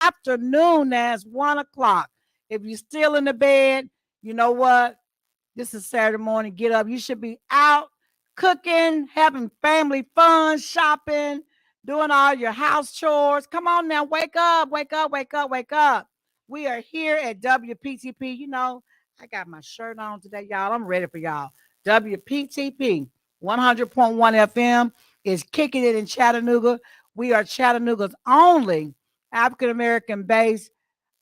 afternoon. Now it's 1 o'clock. If you're still in the bed, you know what? This is Saturday morning. Get up. You should be out cooking, having family fun, shopping, doing all your house chores. Come on now, wake up, wake up, wake up, wake up. We are here at WPTP. You know, I got my shirt on today, y'all. I'm ready for y'all. WPTP 100.1 FM is kicking it in Chattanooga. We are Chattanooga's only African American based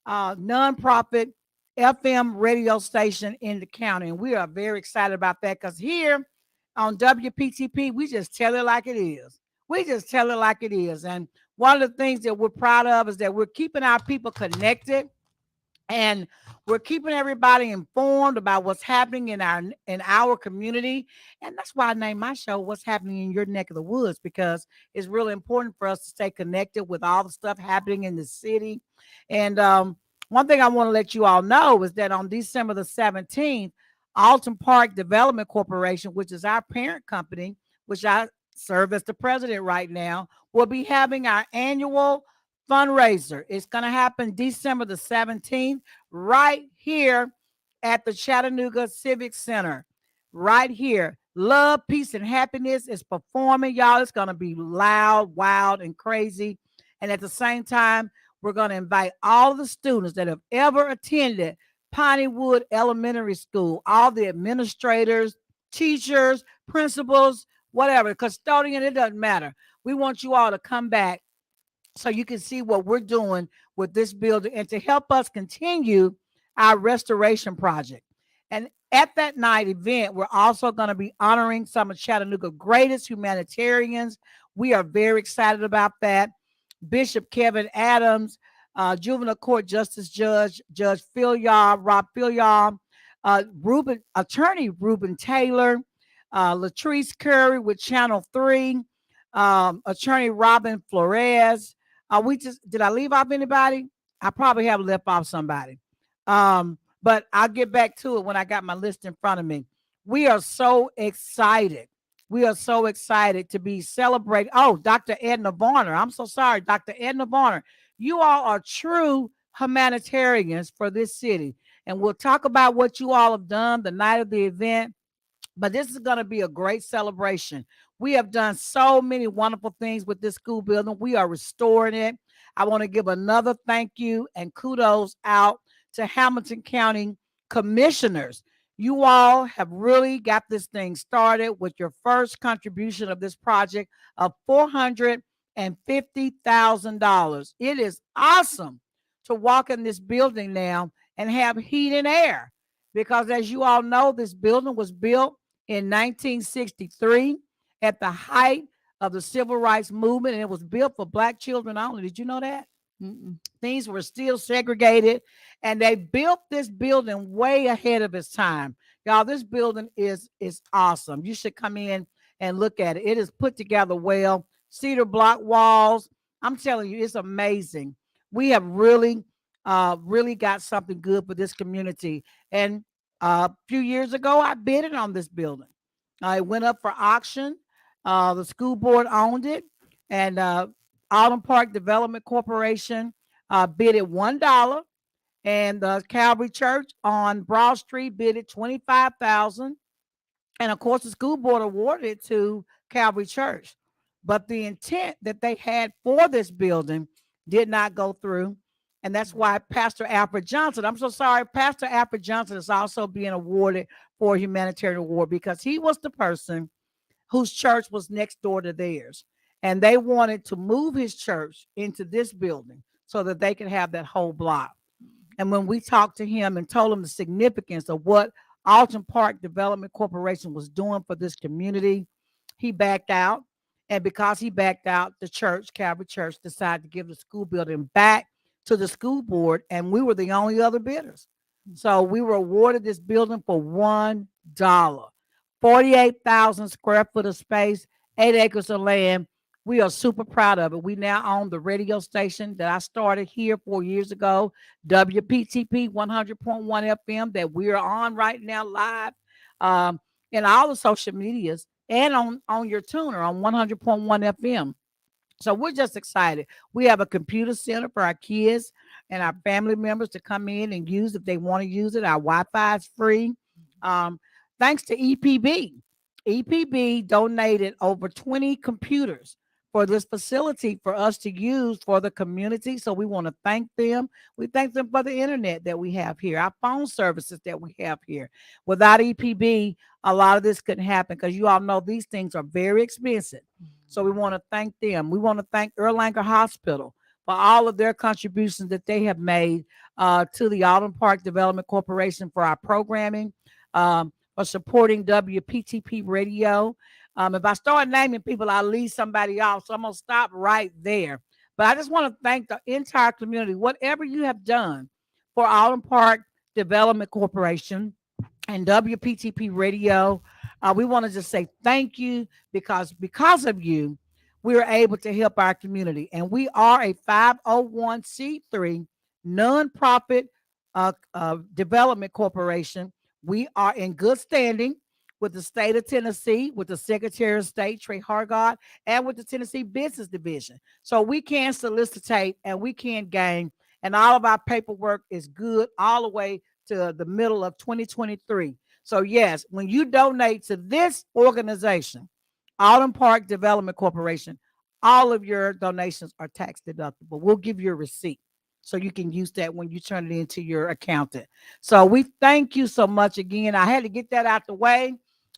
nonprofit FM radio station in the county. And we are very excited about that because here on WPTP, we just tell it like it is. We just tell it like it is. And one of the things that we're proud of is that we're keeping our people connected and we're keeping everybody informed about what's happening in our community. And that's why I named my show What's Happening in Your Neck of the Woods, because it's really important for us to stay connected with all the stuff happening in the city. And one thing I want to let you all know is that on December the 17th, Alton Park Development Corporation, which is our parent company, which I serve as the president right now, will be having our annual fundraiser. It's going to happen December the 17th, right here at the Chattanooga Civic Center. Right here. Love, Peace, and Happiness is performing, y'all. It's going to be loud, wild, and crazy. And at the same time, we're going to invite all the students that have ever attended Pineywood Elementary School, all the administrators, teachers, principals, whatever, custodian, it doesn't matter. We want you all to come back so you can see what we're doing with this building and to help us continue our restoration project. And at that night event, we're also going to be honoring some of Chattanooga's greatest humanitarians. We are very excited about that. Bishop Kevin Adams, Juvenile Court Justice Judge Rob Philyaw, Attorney Reuben Taylor, Latrice Curry with Channel 3, Attorney Robin Flores. Did I leave off anybody? I probably have left off somebody. But I'll get back to it when I got my list in front of me. We are so excited. We are so excited to be celebrating. Oh, Dr. Edna Varner. I'm so sorry, Dr. Edna Varner. You all are true humanitarians for this city. And we'll talk about what you all have done the night of the event. But this is going to be a great celebration. We have done so many wonderful things with this school building. We are restoring it. I want to give another thank you and kudos out to Hamilton County commissioners. You all have really got this thing started with your first contribution of this project of $450,000. It is awesome to walk in this building now and have heat and air because, as you all know, this building was built in 1963 at the height of the civil rights movement, and it was built for Black children only. Did you know that? Things were still segregated, and they built this building way ahead of its time. Y'all, this building is awesome. You should come in and look at it. It is put together well. Cedar block walls. I'm telling you, it's amazing. We have really got something good for this community. And a few years ago, I bid it on this building. It went up for auction. The school board owned it, and Alton Park Development Corporation bid it $1, and the Calvary Church on Broad Street bid it $25,000, and of course the school board awarded it to Calvary Church. But the intent that they had for this building did not go through, and that's why Pastor Alfred Johnson. I'm so sorry, Pastor Alfred Johnson is also being awarded for a humanitarian award because he was the person whose church was next door to theirs. And they wanted to move his church into this building so that they could have that whole block. And when we talked to him and told him the significance of what Alton Park Development Corporation was doing for this community, he backed out. And because he backed out, the church, Calvary Church, decided to give the school building back to the school board. And we were the only other bidders. So we were awarded this building for $1. 48,000 square foot of space, 8 acres of land. We are super proud of it. We now own the radio station that I started here 4 years ago, WPTP 100.1 FM, that we are on right now live in all the social medias and on your tuner on 100.1 FM. So we're just excited. We have a computer center for our kids and our family members to come in and use if they want to use it. Our Wi-Fi is free. Um, Thanks to EPB. EPB donated over 20 computers for this facility for us to use for the community. So we want to thank them. We thank them for the internet that we have here, our phone services that we have here. Without EPB, a lot of this couldn't happen because you all know these things are very expensive. So we want to thank them. We want to thank Erlanger Hospital for all of their contributions that they have made to the Autumn Park Development Corporation for our programming, for supporting WPTP Radio. If I start naming people, I'll leave somebody off. So I'm going to stop right there. But I just want to thank the entire community. Whatever you have done for Autumn Park Development Corporation and WPTP Radio, we want to just say thank you because of you, we are able to help our community. And we are a 501c3 nonprofit development corporation. We are in good standing with the state of Tennessee, with the Secretary of State, Trey Hargard, and with the Tennessee Business Division. So we can solicitate and we can gain, and all of our paperwork is good all the way to the middle of 2023. So, yes, when you donate to this organization, Autumn Park Development Corporation, all of your donations are tax deductible. We'll give you a receipt so you can use that when you turn it into your accountant. So we thank you so much again. I had to get that out the way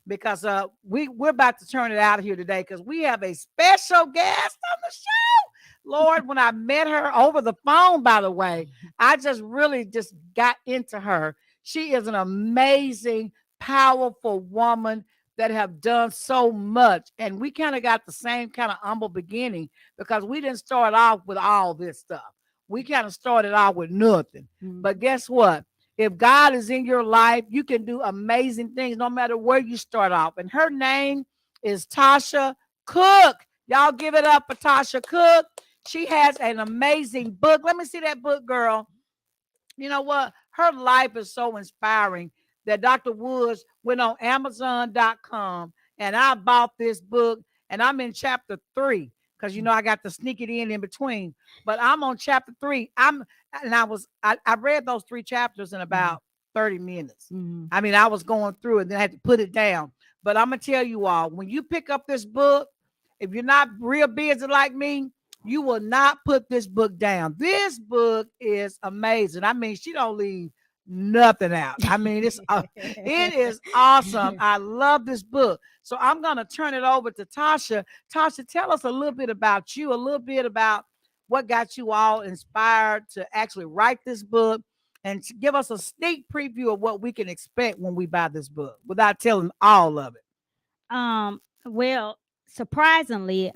because we're about to turn it out of here today because we have a special guest on the show. Lord, when I met her over the phone, by the way, I just really just got into her. She is an amazing, powerful woman that have done so much. And we kind of got the same kind of humble beginning because we didn't start off with all this stuff. We kind of started out with nothing. But guess what? If God is in your life, you can do amazing things no matter where you start off. And her name is Tosha Cook. Y'all give it up for Tosha Cook. She has an amazing book. Let me see that book, girl. You know what? Her life is so inspiring that Dr. Woods went on Amazon.com and I bought this book and I'm in chapter 3 because I got to sneak it in between. But I'm on chapter 3. I read those 3 chapters in about 30 minutes. I mean, I was going through it and then I had to put it down. But I'm gonna tell you all, when you pick up this book, if you're not real busy like me, you will not put this book down. This book is amazing. I mean, she don't leave nothing out. I mean, it is awesome. I love this book. So I'm gonna turn it over to Tosha. Tosha, tell us a little bit about you, a little bit about what got you all inspired to actually write this book, and give us a sneak preview of what we can expect when we buy this book without telling all of it. Well, surprisingly,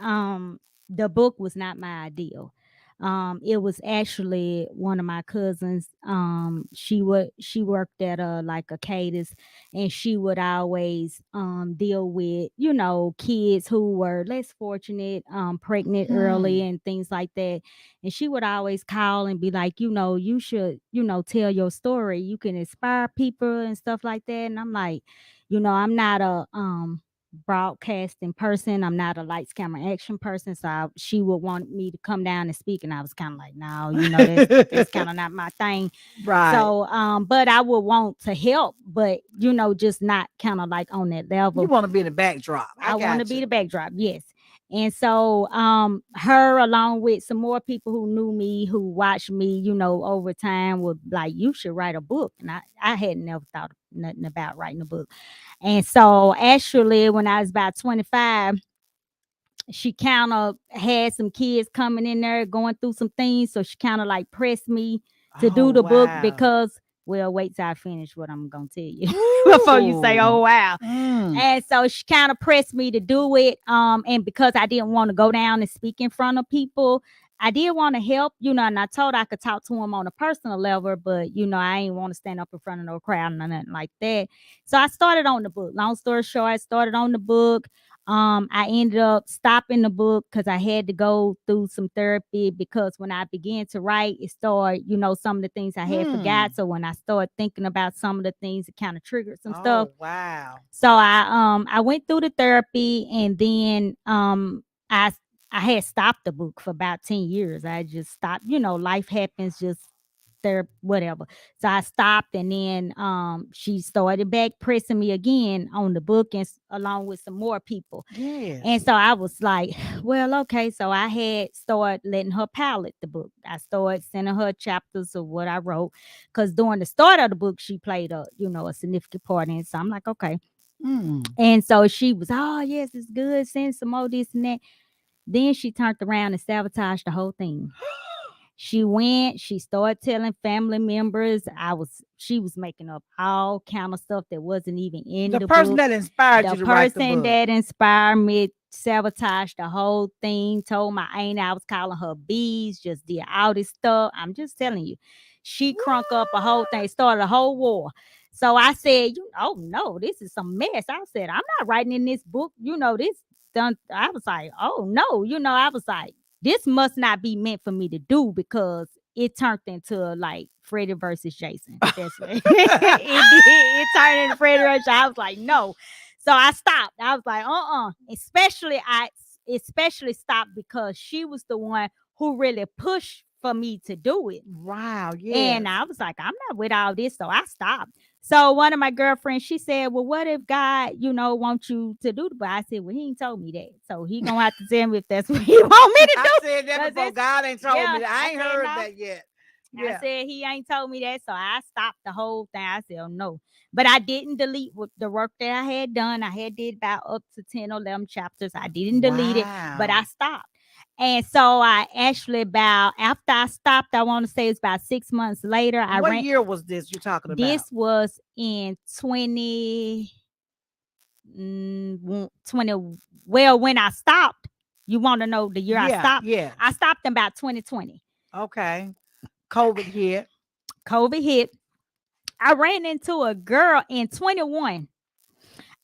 the book was not my ideal. It was actually one of my cousins. She worked at like a Cadis, and she would always deal with kids who were less fortunate, pregnant early and things like that. And she would always call and be like, you should tell your story. You can inspire people and stuff like that. And I'm like, I'm not a broadcasting person. I'm not a lights, camera, action person. So she would want me to come down and speak, and I was kind of like, no, that's kind of not my thing. Right. So, but I would want to help, but just not kind of like on that level. You want to be the backdrop. I want to be the backdrop, yes. And so, her, along with some more people who knew me, who watched me, over time, would like, you should write a book. And I had never thought nothing about writing a book. And so, actually, when I was about 25, she kind of had some kids coming in there going through some things. So she kind of like pressed me to do the book because, well, wait till I finish what I'm going to tell you before you say, oh, wow. And so she kind of pressed me to do it. And because I didn't want to go down and speak in front of people, I did want to help, and I told her I could talk to him on a personal level, but, I ain't want to stand up in front of no crowd or nothing like that. So I started on the book. Long story short, I started on the book. I ended up stopping the book because I had to go through some therapy, because when I began to write, it started, some of the things I had forgot. So when I started thinking about some of the things, it kind of triggered some stuff. Wow. So I went through the therapy, and then I I had stopped the book for about 10 years. I just stopped, life happens, just there, whatever. So I stopped, and then she started back pressing me again on the book, and along with some more people. And Yes. so I was like, well, okay. So I had started letting her palette the book. I started sending her chapters of what I wrote. Cause during the start of the book, she played a significant part in it. So I'm like, okay. Mm. And so she was, oh yes, it's good. Send some more this and that. Then she turned around and sabotaged the whole thing. She started telling family members she was making up all kind of stuff that wasn't even in The the person book. that inspired The you to write the person book. that inspired me sabotaged the whole thing, told my aunt I was calling her bees, just did all this stuff. I'm just telling you. She crunk up a whole thing, started a whole war. So I said, oh no, this is some mess. I said, I'm not writing in this book, this done. I was like, oh no, I was like, this must not be meant for me to do because it turned into like Freddy versus Jason. That's what it did. It turned into Freddy versus. I was like, no. So I stopped. I was like, especially stopped because she was the one who really pushed for me to do it. Wow, And yes. I was like, I'm not with all this. So I stopped. So one of my girlfriends, she said, well, what if God, wants you to do the book? I said, well, he ain't told me that. So he gonna have to tell me if that's what he want me to I do. said that Cause before. it's God ain't told me yeah. that. I I ain't said heard no. that yet. I Yeah. said he ain't told me that, so I stopped the whole thing. I said, oh, no. But I didn't delete the work that I had done. I had did about up to 10 or 11 chapters. I didn't delete it, but I Wow. stopped. And so I actually about after I stopped, I want to say it's about 6 months later. I What ran. year was this you're talking about? This was in 20. Well, when I stopped, you want to know the year I Yeah, stopped? I yes. stopped in about 2020. Okay. COVID hit. COVID hit. I ran into a girl in 21.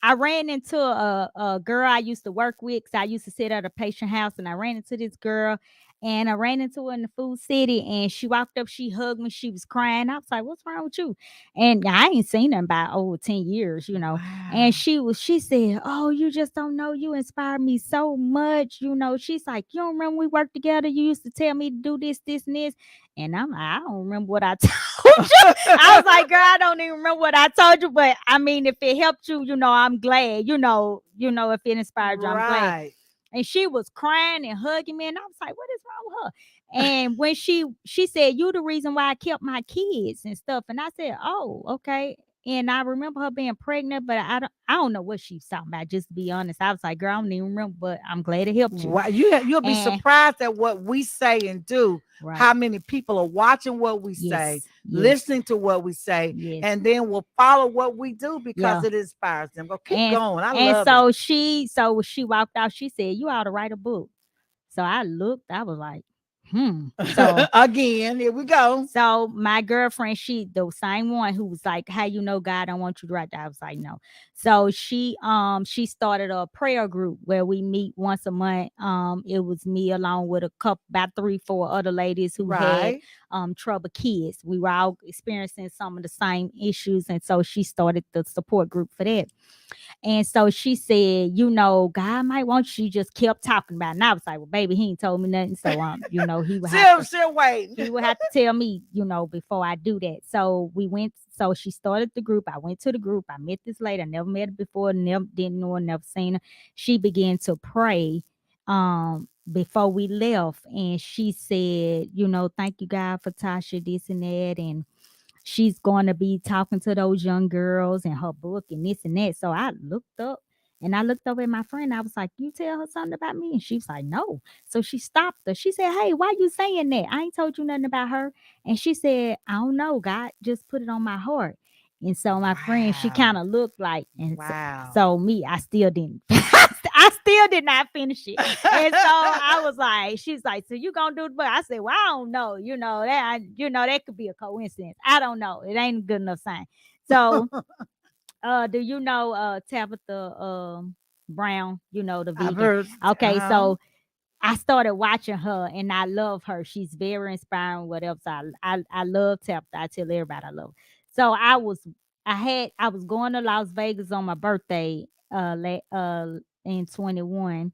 I ran into a girl I used to work with because I used to sit at a patient house, and I ran into this girl, and I ran into her in the food city, and she walked up, she hugged me, she was crying. I was like, what's wrong with you? And I ain't seen her in about over 10 years. And Wow. she said, oh, you just don't know, you inspired me so much. She's like, you don't remember we worked together? You used to tell me to do this, this, and this. And I'm like, I don't remember what I told you. I was like, girl, I don't even remember what I told you, but I mean, if it helped you, I'm glad. If it inspired you, I'm glad. Right. And she was crying and hugging me, and I was like, what is wrong with her? And when she said, you the reason why I kept my kids and stuff. And I said, oh, okay. And I remember her being pregnant, but I don't know what she was talking about. Just to be honest, I was like, girl, I don't even remember, but I'm glad it helped you. Wow. You'll be And surprised at what we say and do. right, How many people are watching what we say, yes, yes, listening to what we say, yes, and then will follow what we do because yeah. it inspires them. Go keep And going. I and love it. so she walked out. She said, "You ought to write a book." So I looked. I was like, "Hmm." So Again, here we go. so my girlfriend, she the same one who was like, "How you know God don't want you to write that?" I was like, "No." So she started a prayer group where we meet once a month. It was me along with a couple, about 3, 4 other ladies who had Right. trouble kids. We were all experiencing some of the same issues, and so she started the support group for that. And so she said, God might want you. She just kept talking about it. And I was like, well, baby, he ain't told me nothing. So he would have to Still waiting. tell me, before I do that. So we went, so she started the group. I went to the group. I met this lady. I never met her before, never didn't know her, never seen her. She began to pray before we left. And she said, thank you, God, for Tasha, this and that. And she's going to be talking to those young girls and her book and this and that. So I looked up, and I looked over at my friend. I was like, you tell her something about me? And she was like, no. So she stopped her. She said, hey, why you saying that? I ain't told you nothing about her. And she said, I don't know. God just put it on my heart. And so my friend, she kind Wow. of looked like, and so, Wow. so me, I still didn't. I still did not finish it. And so I was like, she's like, so you gonna do the book? I said, well, I don't know. That could be a coincidence. I don't know. It ain't a good enough sign. So do you know Tabitha Brown, the I've vegan? heard. Okay, Uh-huh. so I started watching her, and I love her. She's very inspiring, whatever. So I love Tabitha. I tell everybody I love her. So I was going to Las Vegas on my birthday in 21,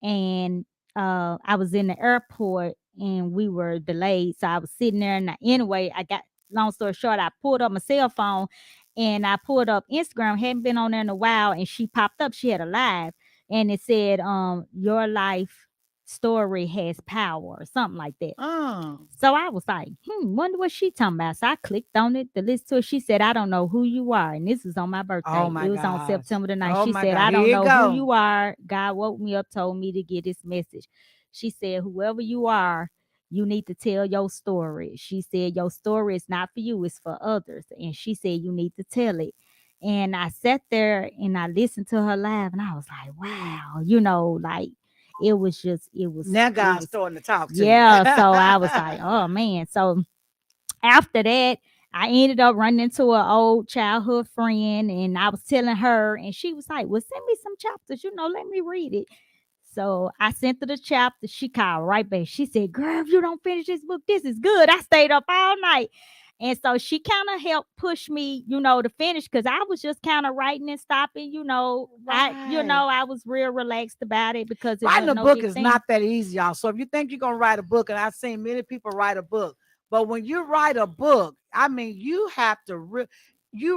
and I was in the airport and we were delayed. So I was sitting there and anyway, I got long story short, I pulled up my cell phone and I pulled up Instagram, hadn't been on there in a while, and she popped up. She had a live and it said, your life story has power or something like that. Oh, So I was like, wonder what she talking about. So I clicked on it to listen to it. She said, I don't know who you are. And this was on my oh birthday. my It was on gosh. September the 9th. Oh She my said, God. I don't Here you know who go. you are. God woke me up, told me to get this message. She said, whoever you are, you need to tell your story. She said, your story is not for you, it's for others. And she said, you need to tell it. And I sat there and I listened to her live and I was like, wow, like Now it God's was starting to talk to you. yeah. So I was like, oh man. So after that, I ended up running into an old childhood friend and I was telling her, and she was like, well, send me some chapters, let me read it. So I sent her the chapter. She called right back. She said, girl, if you don't finish this book, this is good. I stayed up all night. And so she kind of helped push me, to finish because I was just kind of writing and stopping, Right. I was real relaxed about it because it Writing wasn't a no book big is thing. not that easy, y'all. So if you think you're gonna write a book, and I've seen many people write a book, but when you write a book, I mean, you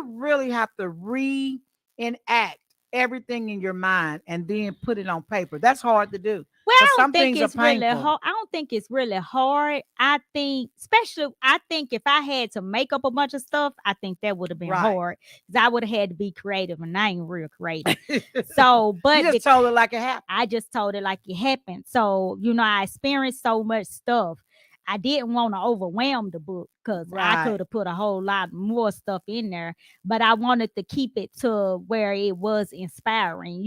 really have to reenact everything in your mind and then put it on paper. That's hard to do Well, because some things are painful. I don't think it's really hard. I think, especially, I think if I had to make up a bunch of stuff, I think that would have been Right. hard because I would have had to be creative, and I ain't real creative. So, You but just told it like it happened. I just told it like it happened. So, I experienced so much stuff. I didn't want to overwhelm the book because I Right. could have put a whole lot more stuff in there, but I wanted to keep it to where it was inspiring.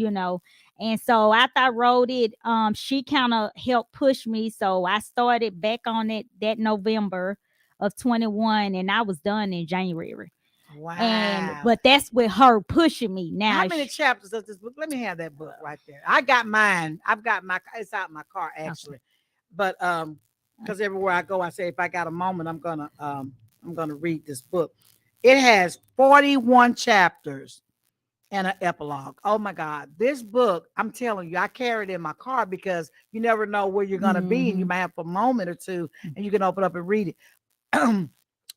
And so after I wrote it, she kind of helped push me. So I started back on it that November of 21 and I was done in January. And Wow. but that's with her pushing me. How Now many chapters does this book? Let me have that book right there. I got mine. I've got my. It's out in my car okay. actually, but because everywhere I go, I say if I got a moment, I'm gonna read this book. It has 41 chapters and an epilogue. Oh my God, this book! I'm telling you, I carry it in my car because you never know where you're gonna be, and you Hmm. might have a moment or two, and you can open up and read it.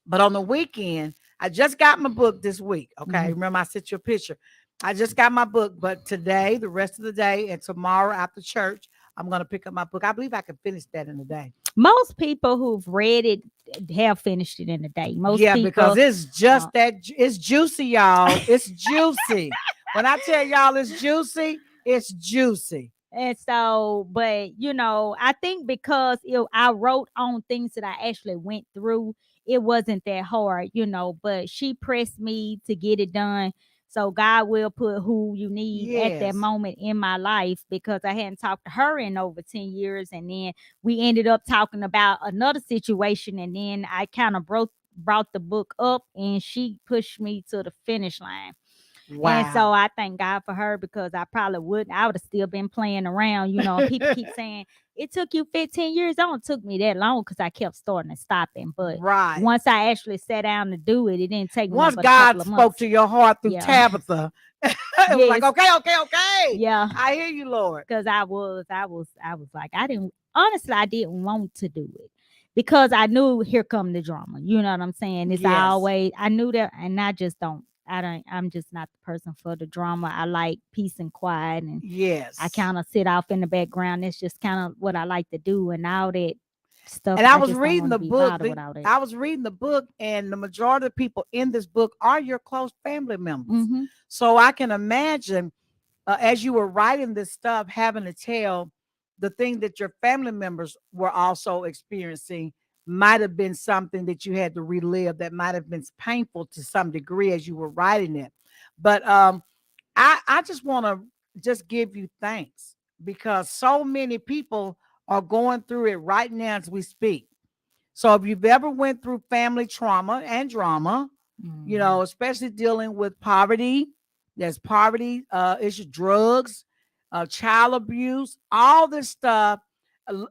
But on the weekend, I just got my book this week. Okay. Hmm. Remember, I sent you a picture. I just got my book, but today, the rest of the day, and tomorrow after church, I'm going to pick up my book. I believe I can finish that in a day. Most people who've read it have finished it in a day. Most Yeah, because people, it's uh, just it's juicy, y'all. It's juicy. When I tell y'all it's juicy, it's juicy. and so, but I think because I wrote on things that I actually went through, it wasn't that hard. But she pressed me to get it done. So God will put who you need at that Yes. moment in my life because I hadn't talked to her in over 10 years. And then we ended up talking about another situation. And then I kind of brought the book up and she pushed me to the finish line. And so Wow. I thank God for her because I would have still been playing around, and people keep saying it took you 15 years. It don't took me that long because I kept starting and stopping. But Right. once I actually sat down to do it, it didn't take me Once nothing but a couple God of spoke months. to your heart through Yeah. Tabitha, it was like, Yes. okay, okay, okay. Yeah. I hear you, Lord. Because I was like, I didn't honestly I didn't want to do it. Because I knew here come the drama. You know what I'm saying? It's Yes. always I knew that and I'm just not the person for the drama. I like peace and quiet and I Yes. kind of sit off in the background. It's just kind of what I like to do. And all that stuff, And I I was just don't reading want to the be book. bothered with all that. I was reading the book, and the majority of people in this book are your close family members. Mm-hmm. So I can imagine as you were writing this stuff, having to tell the thing that your family members were also experiencing might have been something that you had to relive that might have been painful to some degree as you were writing it. But I just want to just give you thanks because so many people are going through it right now as we speak. So if you've ever went through family trauma and drama, Mm-hmm. especially dealing with poverty, there's poverty, issue, drugs, child abuse, all this stuff,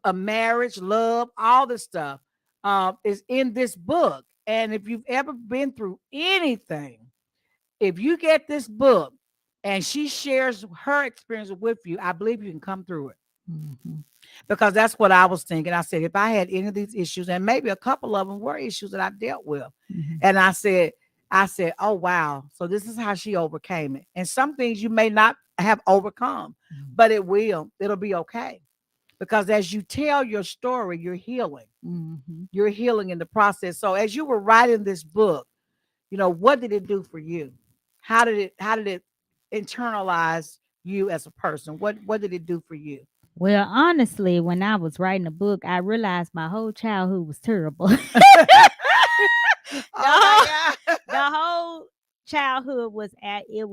a marriage, love, all this stuff is in this book. And if you've ever been through anything, if you get this book and she shares her experience with you, I believe you can come through it. Mhm. Because that's what I was thinking. I said, if I had any of these issues, and maybe a couple of them were issues that I dealt with, Mhm. and I said, oh wow, so this is how she overcame it. And some things you may not have overcome, Mhm. but it will. It'll be okay. Because as you tell your story, you're healing. Mhm. You're healing in the process. So as you were writing this book, what did it do for you? How did it internalize you as a person? What did it do for you? Well, honestly, when I was writing the book, I realized my whole childhood was terrible. the Oh whole my God. the whole childhood was it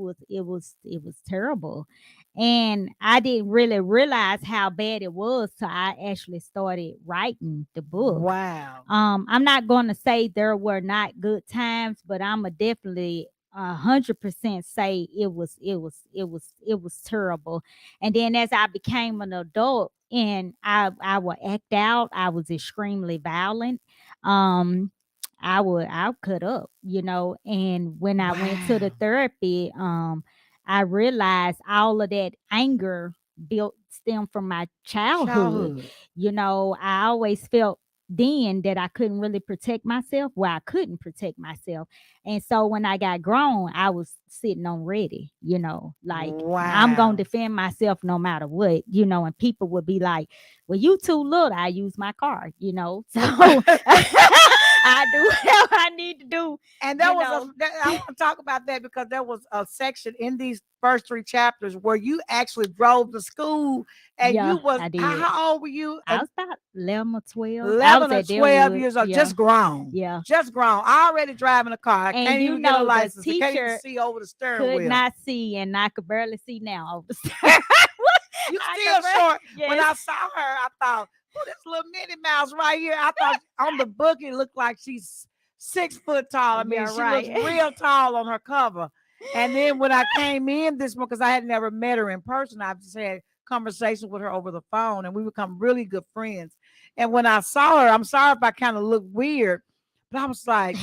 was terrible. And I didn't really realize how bad it was till I actually started writing the book. Wow. I'm not going to say there were not good times, but I'm a definitely 100% say it was terrible. And then as I became an adult and I would act out, I was extremely violent. Um, I'll cut up, And when I went to the Wow. therapy, I realized all of that anger built stem from my childhood. Childhood. I always felt then that I couldn't really protect myself. Well, I couldn't protect myself. And so when I got grown, I was sitting on ready, like I'm going to Wow. defend myself no matter what, and people would be like, well, you too little. I use my car. So I do whatever I need to do, And you know. I want to talk about that because there was a section in these first three chapters where you actually drove to school, and Yeah, you was I did. how old were you? I was about 11 or 12. I was 11 or at 12 Deerwood. years old, Yeah, just grown. yeah. Just grown. Already driving a car. I And can't even get a the license. I can't even teacher see over the steering could wheel. not see, and I could barely see now over the stairs. You I still could barely, short. When yes. I saw her, I thought, who this little Minnie Mouse right here? I thought on the book it looked like she's 6 foot tall. I mean, Yeah, she looks right. real tall on her cover. And then when I came in this one, because I had never met her in person, I've just had conversations with her over the phone, and we become really good friends. And when I saw her, I'm sorry if I kind of looked weird, but I was like,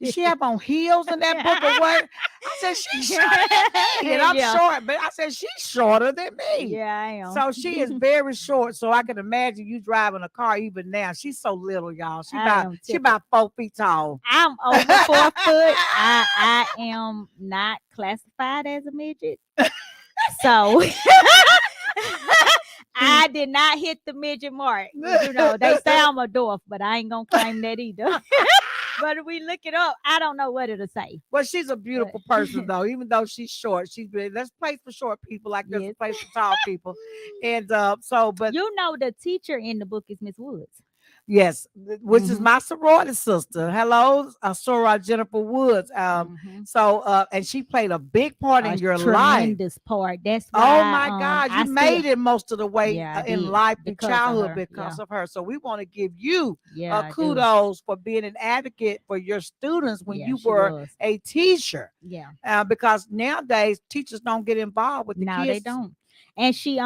did she have on heels in that book or what? I said, she's shorter than me. And I'm Yeah. short, but I said, she's shorter than me. Yeah, I So she is am. very short. So I can imagine you driving a car even now. She's so little, y'all. She I about am she tickled. about 4 feet tall. I'm over 4 foot. I am not classified as a midget. So I did not hit the midget mark. They say I'm a dwarf, but I ain't gonna claim that either. But if we look it up, I don't know what it'll say. Well, she's a But beautiful person though, even though she's short. She's been There's a place for short people like there's a yes. place for tall people. And but The teacher in the book is Miss Woods. yes, which is Hmm. my sorority sister. Hello, Soror Jennifer Woods. Hmm. And she played a big part A in your life. tremendous part. That's Oh why my God, you I still, made it most of the way yeah, I in did life and because of childhood her. Yeah. because of her. So we want to give you Yeah, I do. kudos for being an advocate for your students when Yeah, you she were was. a teacher. Yeah. Because nowadays teachers don't get involved with the No, they kids. don't. And she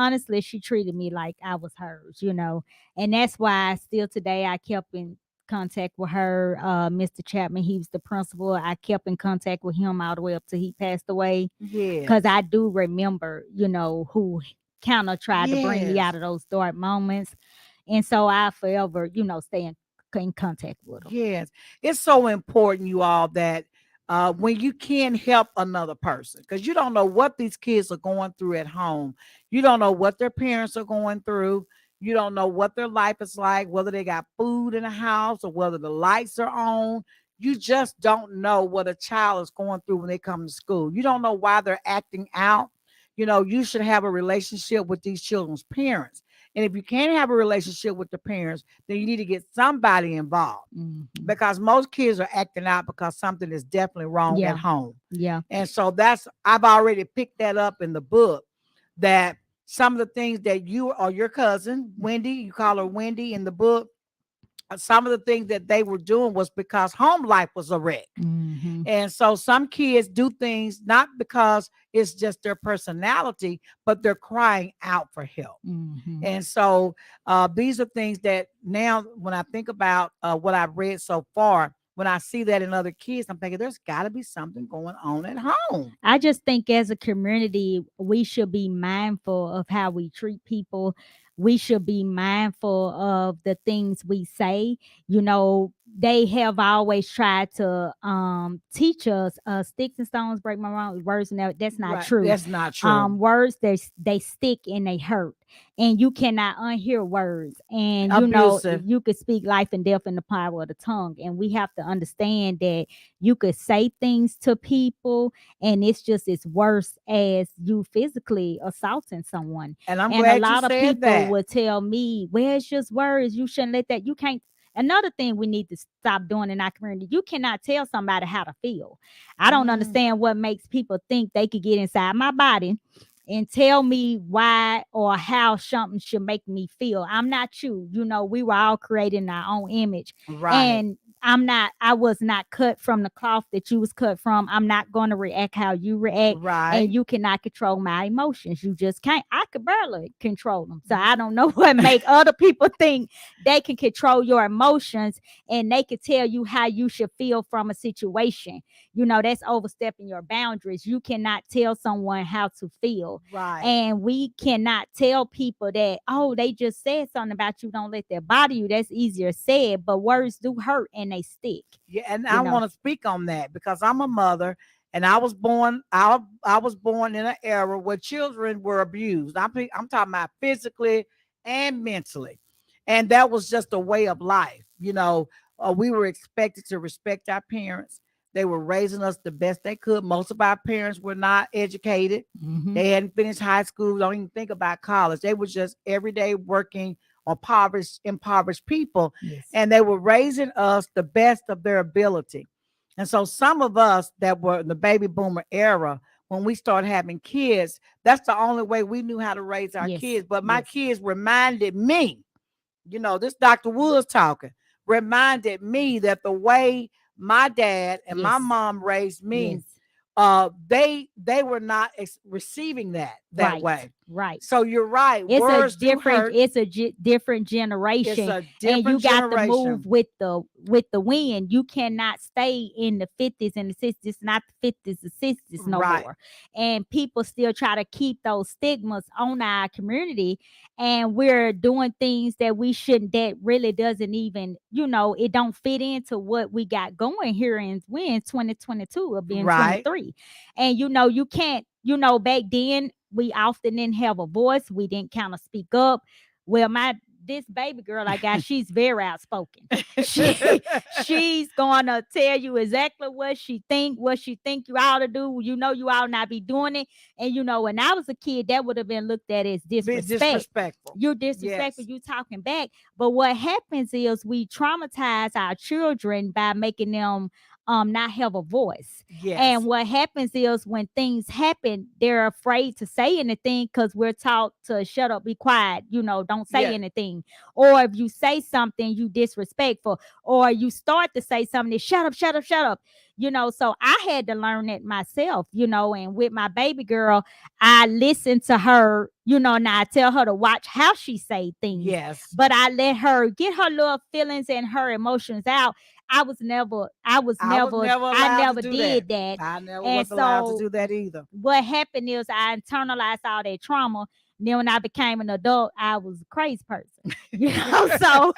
treated me like I was hers. And that's why still today I kept in contact with her. Mr. Chapman, he was the principal. I kept in contact with him all the way up till he passed away. Because Yes, I do remember, who kind of tried to bring me out yes, of those dark moments. And so I forever, stay in contact with them. yes. It's so important, you all, that when you can help another person, because you don't know what these kids are going through at home. You don't know what their parents are going through. You don't know what their life is like, whether they got food in the house or whether the lights are on. You just don't know what a child is going through when they come to school. You don't know why they're acting out. You should have a relationship with these children's parents. And if you can't have a relationship with the parents, then you need to get somebody involved, Hmm. because most kids are acting out because something is definitely wrong at Yeah. home. Yeah. And so I've already picked that up in the book, that some of the things that you or your cousin, Wendy, you call her Wendy in the book, some of the things that they were doing was because home life was a wreck. Hmm. And so some kids do things not because it's just their personality, but they're crying out for help. Hmm. And so these are things that now, when I think about what I've read so far, when I see that in other kids, I'm thinking there's got to be something going on at home. I just think as a community, we should be mindful of how we treat people. we should be mindful of the things we say. You know, they have always tried to teach us sticks and stones break my wrong words, and that's not Right. true. That's not true. Words, they stick and they hurt, and you cannot unhear words. And you know, Abusive. you could speak life and death in the power of the tongue, and we have to understand that you could say things to people, and it's just as worse as you physically assaulting someone. And I'm And a glad you lot of said people that. would tell me, well, it's just words, you shouldn't let that, you can't. Another thing we need to stop doing in our community, you cannot tell somebody how to feel. I don't Mm, understand what makes people think they could get inside my body and tell me why or how something should make me feel. I'm not you. You know, we were all created in our own image. right. And I was not cut from the cloth that you was cut from. I'm not going to react how you react. And Right. you cannot control my emotions. You just can't. I could barely control them. So I don't know what make other people think they can control your emotions and they can tell you how you should feel from a situation. You know, that's overstepping your boundaries. You cannot tell someone how to feel. Right. And we cannot tell people that, oh, they just said something about you, don't let that bother you. That's easier said, but words do hurt and they stick, Yeah, and you I know. want to speak on that because I'm a mother and I was born in an era where children were abused. I'm talking about physically and mentally. And that was just a way of life. We were expected to respect our parents. They were raising us the best they could. Most of our parents were not educated. Hmm. They hadn't finished high school, don't even think about college. They were just everyday working or impoverished people, Yes. and they were raising us the best of their ability. And so some of us that were in the baby boomer era, when we started having kids, that's the only way we knew how to raise our Yes. kids. But my Yes. kids reminded me, this Dr. Woods talking, reminded me that the way my dad and my Yes. mom raised me, Yes. they were not receiving that Right. way. Right. So you're right. Words do hurt. It's a different It's generation, a and you different got to move generation. with the wind. You cannot stay in the 50s and the 60s, not the 50s, the 60s no Right. more. And people still try to keep those stigmas on our community, and we're doing things that we shouldn't, that really doesn't even, it don't fit into what we got going here, and we're in 2022 or being Right. 23. And you can't, back then we often didn't have a voice. We didn't kind of speak up. Well, my this baby girl I got, she's very outspoken. She's gonna tell you exactly what she think you ought to do. You ought not be doing it. And when I was a kid, that would have been looked at as Be disrespect. disrespectful. You're disrespectful, Yes. you talking back. But what happens is we traumatize our children by making them not have a voice. And Yes. what happens is when things happen, they're afraid to say anything because we're taught to shut up, be quiet, don't say Yeah. anything. Or if you say something, you disrespectful, or you start to say something, shut up, shut up, shut up. So I had to learn that myself, and with my baby girl, I listen to her, and I tell her to watch how she say things, Yes. but I let her get her little feelings and her emotions out. I was never I allowed to never do that. did that. I never And was allowed to so do that either. what happened is I internalized all that trauma. Then when I became an adult, I was a crazy person. So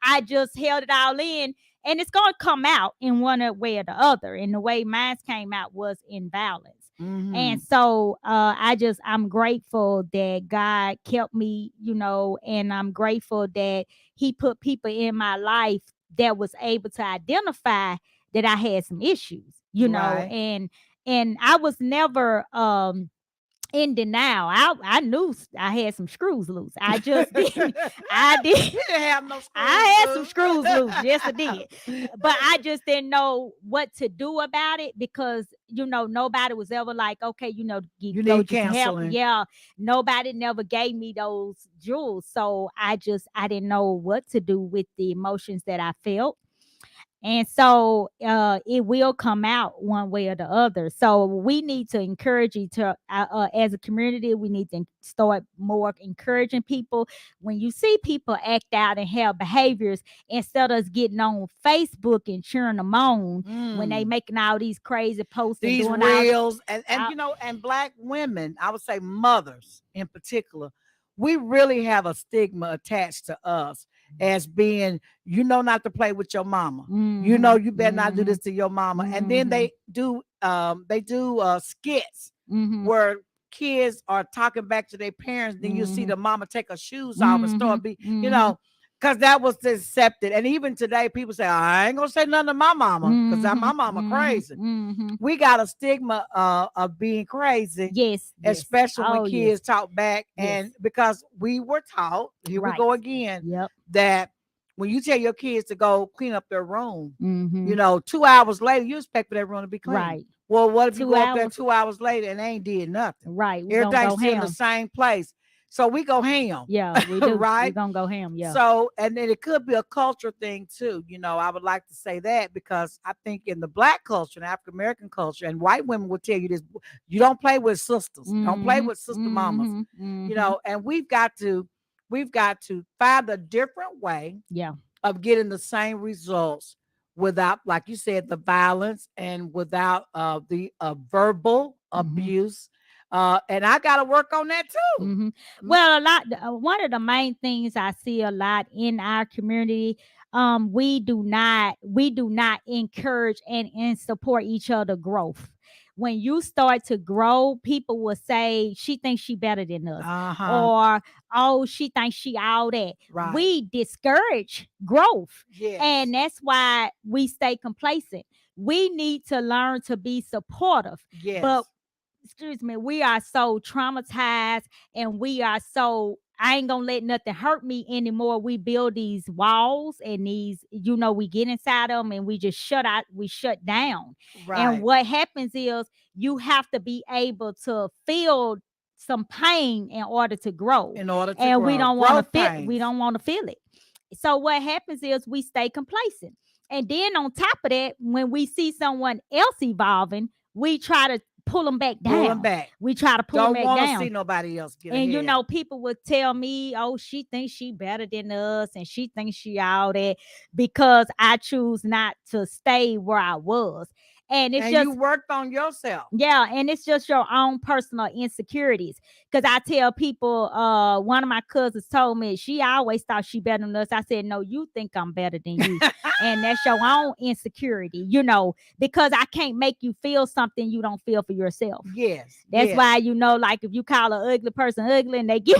I just held it all in, and it's gonna come out in one way or the other. And the way mine came out was in violence. And Hmm. so I'm grateful that God kept me, and I'm grateful that He put people in my life that was able to identify that I had some issues, Right. and I was never in denial. I knew I had some screws loose. I just didn't. I did. You didn't have no screws I had some screws loose. Yes, I did. loose. But I just didn't know what to do about it because nobody was ever like, okay, You go need get some help. counseling. Yeah, nobody never gave me those jewels, so I didn't know what to do with the emotions that I felt. And so it will come out one way or the other. So we need to encourage each other as a community. We need to start more encouraging people. When you see people act out and have behaviors, instead of us getting on Facebook and cheering them on when they Mm. making all these crazy posts and These doing all, reels and all and black women, I would say mothers in particular, we really have a stigma attached to us as being, you know, not to play with your mama. You know, Mhm. you better not do Mhm. this to your mama. And then Mhm. they do skits Mhm. where kids are talking back to their parents. Then you see Mhm. the mama take her shoes off and Mhm. start be, you Mhm. know, because that was accepted. And even today, people say, I ain't gonna say nothing to my mama because my Mhm. mama Mhm. crazy. Mhm. We got a stigma of being crazy, Yes, yes. especially when Oh, yes. kids talk back. Yes. And because we were taught, here we Right. go again, Yep. that when you tell your kids to go clean up their room, you Mhm. know, 2 hours later, you expect for that room to be clean. Right. Well, what if you 2 go up there hours. 2 hours later and they ain't did nothing? Right. We're gonna Everything's go still in the ham. same place. So we go ham, Yeah, we do. We're right? gonna go ham. Yeah. So, and then it could be a culture thing too. You know, I would like to say that because I think in the black culture and African American culture, and white women will tell you this: you don't play with sisters, don't play Mhm. with sister mamas. Mhm. You Mhm. know, and we've got to find a different way Yeah. of getting the same results without, like you said, the violence and without the verbal Mhm. abuse. And I got to work on that too. Mhm. Well, a lot. One of the main things I see a lot in our community, we do not encourage and support each other growth. When you start to grow, people will say she thinks she better than us, Uh huh. or oh, she thinks she all that. Right. We discourage growth, Yes. and that's why we stay complacent. We need to learn to be supportive, but Yes. excuse me, we are so traumatized, and we are so, I ain't gonna let nothing hurt me anymore. We build these walls and these, we get inside them and we just we shut down. And Right. what happens is you have to be able to feel some pain in order to grow. In order to And we grow, don't want to growth feel we pains. don't want to feel it. So what happens is we stay complacent. And then on top of that, when we see someone else evolving, we try to pull them back Pull them down. back. We try to pull them Don't back want to see down. nobody else get And ahead. people would tell me, "Oh, she thinks she better than us, and she thinks she all that because I choose not to stay where I was." And it's And you just, worked on yourself. yeah, and it's just your own personal insecurities. Cause I tell people, one of my cousins told me she always thought she better than us. I said, no, you think I'm better than you. And that's your own insecurity, because I can't make you feel something you don't feel for yourself. Yes. That's Yes. why, like if you call an ugly person ugly and they give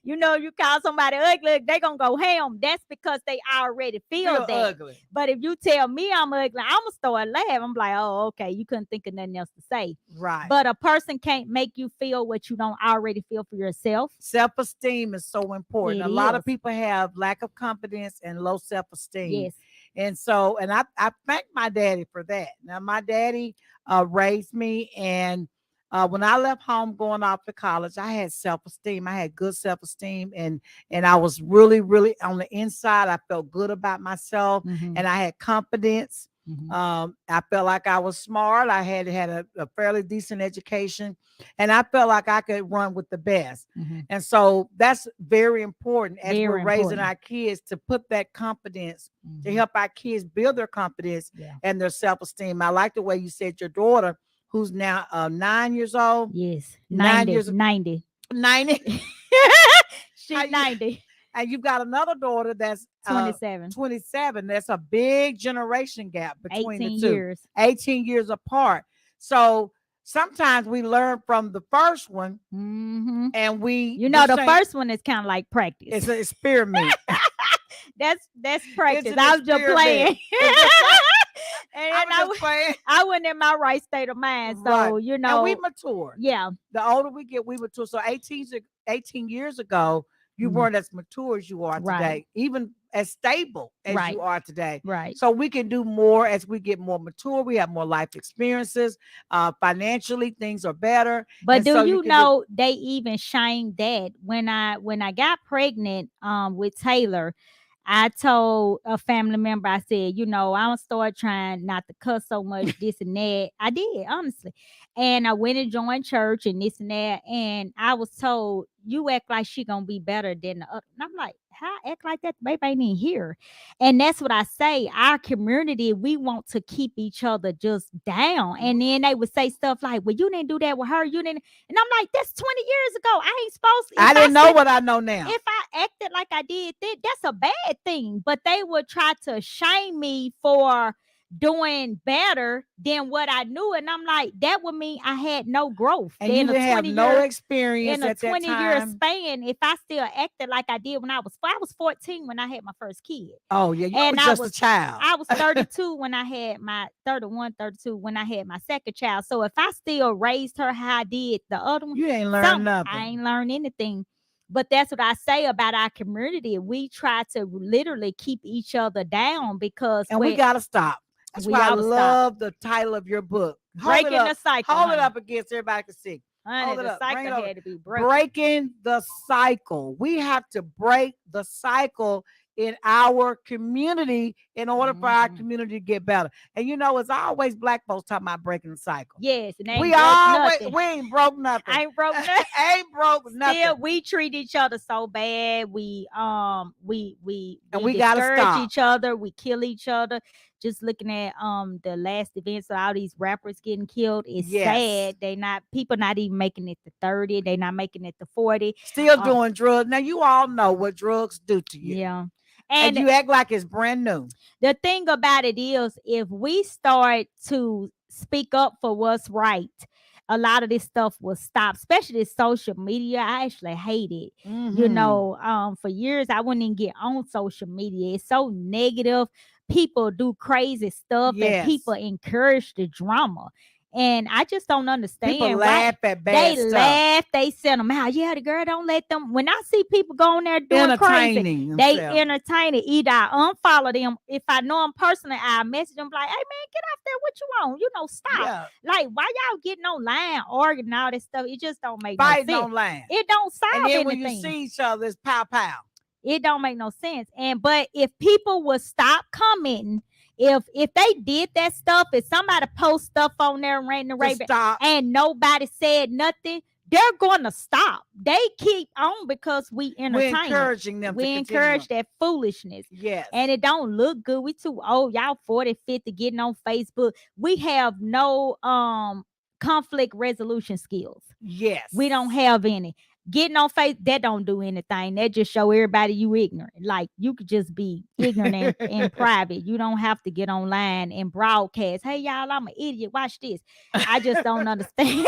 you call somebody ugly, they gonna go ham. That's because they already feel Feel that. ugly. But if you tell me I'm ugly, I'm gonna start laughing. I'm like, oh, okay, you couldn't think of nothing else to say. Right. But a person can't make you feel what you don't already feel for yourself. Self-esteem is so important. It A lot is. of people have lack of confidence and low self-esteem. Yes. And so, and I thank my daddy for that. Now, my daddy raised me, and when I left home going off to college, I had self-esteem. I had good self-esteem, and I was really, really on the inside. I felt good about myself, Mm-hmm. and I had confidence. Mm-hmm. I felt like I was smart. I had a fairly decent education, and I felt like I could run with the best. Mm-hmm. And so that's very important as we're Very raising important. our kids to put that confidence, to Mm-hmm. help our kids build their confidence Yeah. and their self-esteem. I like the way you said your daughter, who's now 9 years old, Yes. nine 90. years 90. 90. How She you 90. and you've got another daughter that's 27. 27. That's a big generation gap between the 18 two, years. 18 years apart. So sometimes we learn from the first one, Mm-hmm. and we do The same. first one is kind of like practice. It's an experiment. That's It's practice. an I was just experiment. playing. It's just like And I then was just playing. I wasn't in my right state of mind. Right. So, And we mature. yeah. The older we get, we mature. So 18 years ago, you Mhm. weren't as mature as you are Right. today, even as stable as Right. you are today. Right. So we can do more as we get more mature. We have more life experiences. Financially, things are better. But And do so you you can do know they even shame that when I got pregnant with Taylor, I told a family member, I said, I'm gonna start trying not to cuss so much, this and that. I did, honestly. And I went and joined church and this and that. And I was told, you act like she gonna be better than the other. And I'm like, how I act like that? The baby ain't even here. And that's what I say. Our community, we want to keep each other just down. And then they would say stuff like, well, you didn't do that with her. You didn't. And I'm like, that's 20 years ago. I ain't supposed to. I didn't know what I know now. If I acted like I did then, that's a bad thing. But they would try to shame me for doing better than what I knew. And I'm like, that would mean I had no growth. And you didn't have no experience in a at that 20-year time. span. If I still acted like I did when I was 14 when I had my first kid. Oh, yeah, you were just a child. I was 32 when I had my 32 when I had my second child. So if I still raised her how I did the other one, you ain't learned nothing. I ain't learned anything. But that's what I say about our community. We try to literally keep each other down because we gotta stop. That's why I love the title of your book. Breaking the Cycle. Hold it up against everybody can see. Honey, the cycle had to be broken. Breaking the cycle. We have to break the cycle in our community in order for our community to get better. And it's always black folks talking about breaking the cycle. Yes, and we ain't broke nothing. Ain't broke nothing. Ain't broke nothing. Still, we treat each other so bad. We gotta discourage each other. We kill each other. Just looking at the last events of all these rappers getting killed is sad. People not even making it to 30. They not making it to 40. Still doing drugs. Now you all know what drugs do to you. Yeah. And you act like it's brand new. The thing about it is, if we start to speak up for what's right, a lot of this stuff will stop, especially this social media. I actually hate it. For years, I wouldn't even get on social media. It's so negative. People do crazy stuff and people encourage the drama. And I just don't understand. People laugh at bad stuff. They laugh. They send them out. Yeah, the girl don't let them. When I see people go on there doing crazy, they entertain it. Either I unfollow them. If I know them personally, I message them like, hey, man, get off there. What you want? Stop. Yeah. Like, why y'all getting online, arguing all this stuff? It just don't make no sense. Fighting online. It don't solve anything. And then when you see each other, it's pow, pow. It don't make no sense. But if people would stop commenting, if they did that stuff, if somebody post stuff on there ranting and raving and nobody said nothing, they're going to stop. They keep on because we entertain. We're encouraging them. We encourage that foolishness. Yes. And it don't look good. We too old. Y'all 40, 50 getting on Facebook. We have no conflict resolution skills. Yes. We don't have any. Getting on face, that don't do anything. That just show everybody you ignorant. Like, you could just be ignorant in private. You don't have to get online and broadcast. Hey, y'all, I'm an idiot. Watch this. I just don't understand.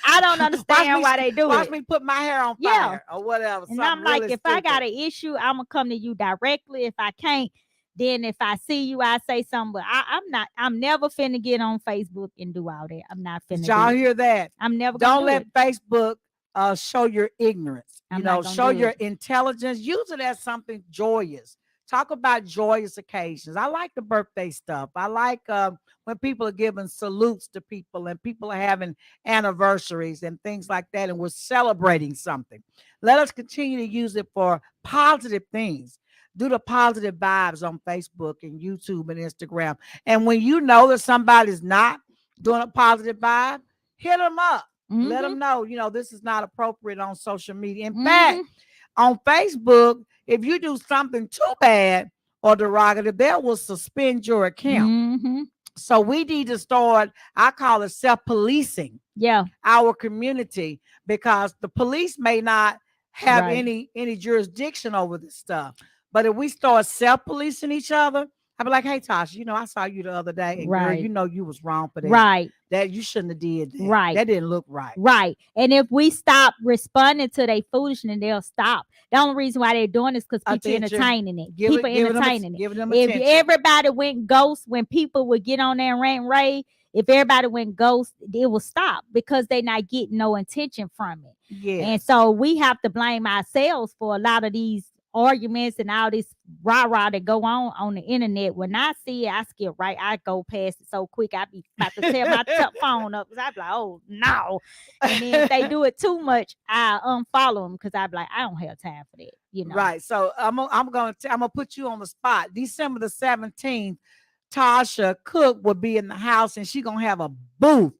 I don't understand why they do it. Watch me put my hair on fire or whatever. And I'm like, if I got an issue, I'm going to come to you directly. If I can't, then if I see you, I say something. But I'm never finna get on Facebook and do all that. I'm not finna. Did y'all hear that? I'm never gonna let Facebook show your ignorance. Show your intelligence. Use it as something joyous. Talk about joyous occasions. I like the birthday stuff. I like when people are giving salutes to people and people are having anniversaries and things like that, and we're celebrating something. Let us continue to use it for positive things. Do the positive vibes on Facebook and YouTube and Instagram. And when you know that somebody's not doing a positive vibe, hit them up. Let them know, this is not appropriate on social media. In fact, on Facebook, if you do something too bad or derogative, they will suspend your account. So we need to start, I call it self-policing our community, because the police may not have any jurisdiction over this stuff. But if we start self-policing each other, I'd be like, hey, Tasha, I saw you the other day. And girl, you was wrong for that. Right. That you shouldn't have did that. Right. That didn't look right. Right. And if we stop responding to their foolishness, they'll stop. The only reason why they're doing it is because people entertaining it. People entertaining it. Giving them if attention. Everybody went ghost when people would get on there and rant and rave, if everybody went ghost, it will stop because they're not getting no attention from it. Yeah. And so we have to blame ourselves for a lot of these arguments and all this rah-rah that go on the internet. When I see it, I skip right. I go past it so quick. I be about to tear my phone up because I be like, oh no. And then if they do it too much, I unfollow them because I be like, I don't have time for that. Right. So I'm gonna put you on the spot. December the 17th, Tosha Cook will be in the house and she's gonna have a booth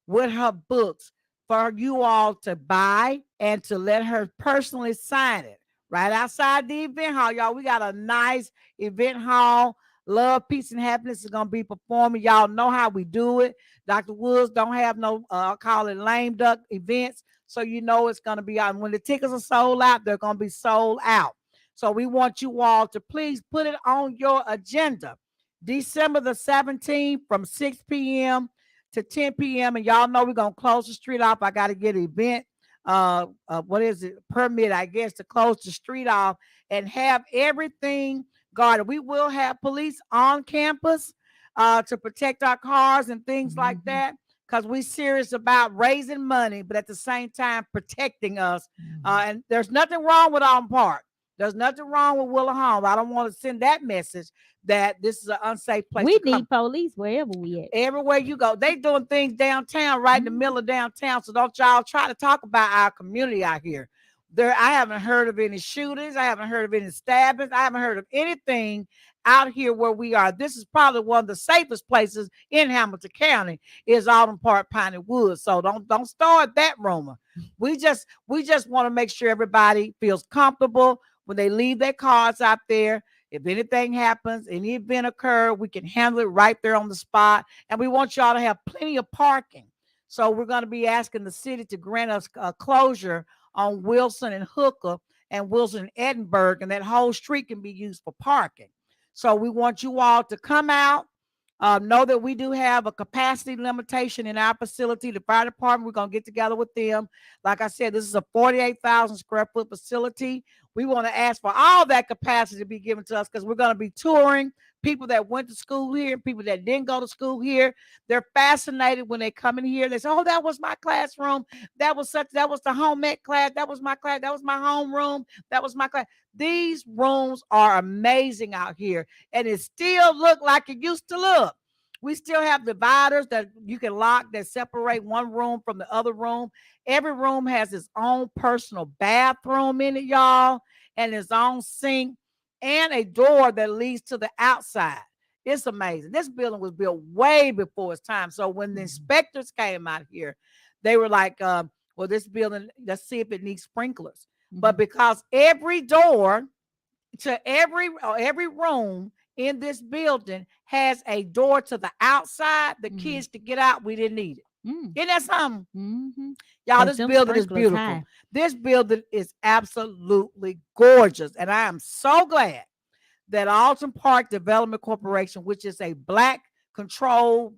with her books for you all to buy and to let her personally sign it right outside the event hall. Y'all, we got a nice event hall. Love, peace, and happiness is gonna be performing. Y'all know how we do it. Dr. Woods don't have no I call it lame duck events. So you know it's gonna be out. And when the tickets are sold out, they're gonna be sold out. So we want you all to please put it on your agenda. December the 17th from 6 p.m. to 10 p.m. And y'all know we're gonna close the street off. I gotta get an event what is it, permit, I guess, to close the street off and have everything guarded. We will have police on campus to protect our cars and things like that, because we serious about raising money, but at the same time protecting us. And there's nothing wrong with Alton Park. There's nothing wrong with Willow Home. I don't want to send that message that this is an unsafe place We to come. need police wherever we at. Everywhere you go, they doing things downtown, right in the middle of downtown. So don't y'all try to talk about our community out here. There, I haven't heard of any shootings. I haven't heard of any stabbings. I haven't heard of anything out here where we are. This is probably one of the safest places in Hamilton County is Alton Park, Piney Woods. So don't start that rumor. We just want to make sure everybody feels comfortable when they leave their cars out there. If anything happens, any event occur, we can handle it right there on the spot. And we want y'all to have plenty of parking. So we're going to be asking the city to grant us a closure on Wilson and Hooker and Wilson and Edinburgh, and that whole street can be used for parking. So we want you all to come out. Know that we do have a capacity limitation in our facility. The fire department, we're going to get together with them. Like I said, this is a 48,000 square foot facility. We want to ask for all that capacity to be given to us because we're going to be touring people that went to school here, people that didn't go to school here. They're fascinated when they come in here. They say, "Oh, that was my classroom. That was the home ec class. That was my class. That was my home room. That was my class." These rooms are amazing out here, and it still look like it used to look. We still have dividers that you can lock that separate one room from the other room. Every room has its own personal bathroom in it, y'all, and its own sink and a door that leads to the outside. It's amazing. This building was built way before its time. So when the inspectors came out here, they were like, well, this building, let's see if it needs sprinklers. But because every door to every room in this building has a door to the outside, the kids to get out, we didn't need it. Isn't that something? Y'all, this building is beautiful. High. This building is absolutely gorgeous. And I am so glad that Alton Park Development Corporation, which is a black control,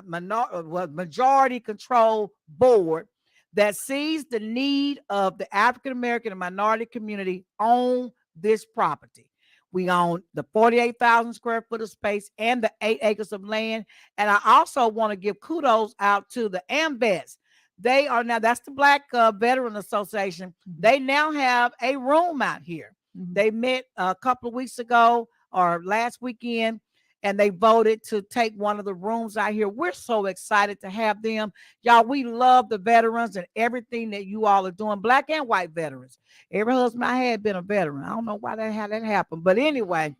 majority control board that sees the need of the African American and minority community, own this property. We own the 48,000 square foot of space and the 8 acres of land. And I also want to give kudos out to the AMVETS. They are now, that's the Black Veteran Association. They now have a room out here. They met a couple of weeks ago or last weekend, and they voted to take one of the rooms out here. We're so excited to have them. Y'all, we love the veterans and everything that you all are doing, black and white veterans. Every husband I had been a veteran. I don't know how that happened. But anyway,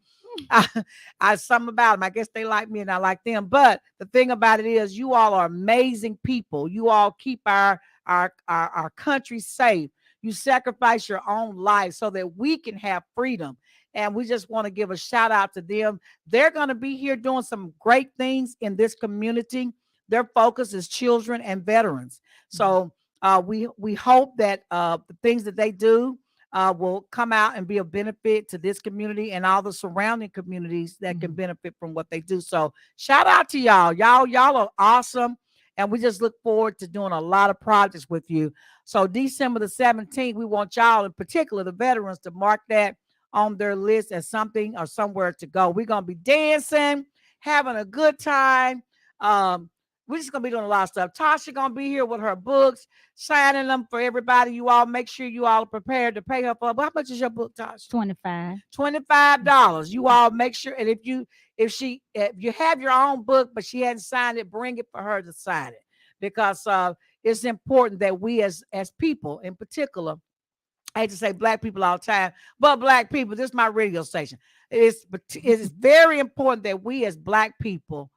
I something about them. I guess they like me and I like them. But the thing about it is you all are amazing people. You all keep our country safe. You sacrifice your own life so that we can have freedom. And we just want to give a shout out to them. They're going to be here doing some great things in this community. Their focus is children and veterans. So we hope that the things that they do will come out and be a benefit to this community and all the surrounding communities that can benefit from what they do. So shout out to y'all. Y'all are awesome. And we just look forward to doing a lot of projects with you. So December the 17th, we want y'all, in particular the veterans, to mark that on their list as something or somewhere to go. We're going to be dancing, having a good time. We're just going to be doing a lot of stuff. Tosha going to be here with her books, signing them for everybody. You all make sure you all are prepared to pay her for. How much is your book, Tosha? $25. You all make sure. And if you have your own book, but she hadn't signed it, bring it for her to sign it. Because it's important that we as people in particular, I hate to say black people all the time, but black people, this is my radio station. It is very important that we as black people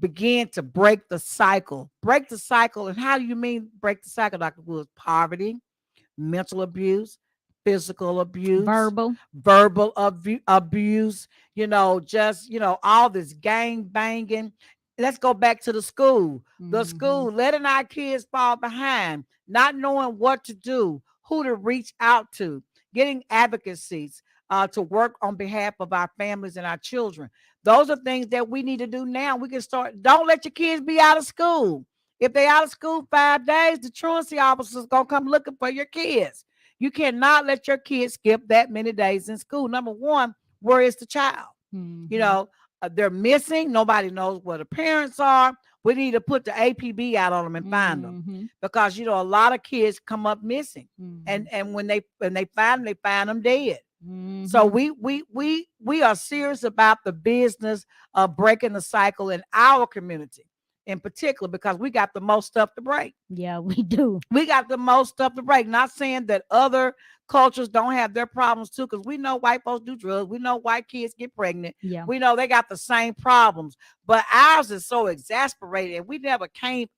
begin to break the cycle. Break the cycle. And how do you mean break the cycle, Dr. Woods? Poverty, mental abuse, physical abuse, Verbal. verbal abuse, just, all this gang banging. Let's go back to the school. The Mm-hmm. school, letting our kids fall behind, not knowing what to do, who to reach out to, getting advocacies to work on behalf of our families and our children. Those are things that we need to do now. We can start. Don't let your kids be out of school. If they out of school 5 days, the truancy officers gonna come looking for your kids. You cannot let your kids skip that many days in school. Number one, where is the child? You Mm-hmm. know, they're missing. Nobody knows where the parents are. We need to put the APB out on them and find them, Mm-hmm. because a lot of kids come up missing, Mm-hmm. and when they find them, they find them dead. So Mm-hmm. we are serious about the business of breaking the cycle in our community, in particular, because we got the most stuff to break. Yeah, we do. We got the most stuff to break. Not saying that other cultures don't have their problems too, because we know white folks do drugs. We know white kids get pregnant. Yeah. We know they got the same problems, but ours is so exasperated. And we never came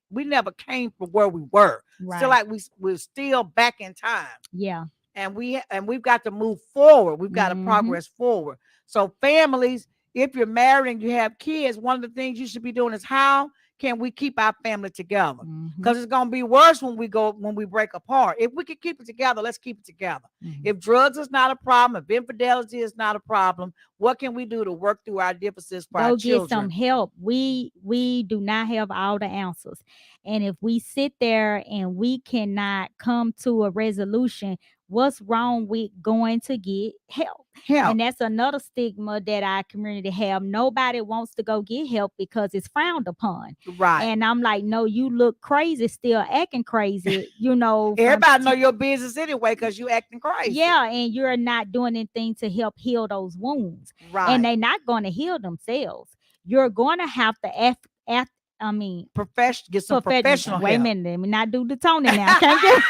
from where we were. Still, Right. like we're still back in time, Yeah. and we've got to move forward. We've got to Mm-hmm. progress forward. So families, if you're married and you have kids, one of the things you should be doing is, how can we keep our family together? Mm-hmm. Because it's going to be worse when we break apart. If we can keep it together, let's keep it together. Mm-hmm. If drugs is not a problem, if infidelity is not a problem, what can we do to work through our differences for our Go get some children? help. We do not have all the answers. And if we sit there and we cannot come to a resolution, what's wrong with going to get help? Help. And that's another stigma that our community have. Nobody wants to go get help because it's frowned upon. Right. And I'm like, no, you look crazy, still acting crazy, from Everybody know your business anyway because you acting crazy. yeah, and you're not doing anything to help heal those wounds. And Right. they're not going to heal themselves. You're going to have to I mean, Get some professional wait a help. minute, let me not do the Tony now. I can't get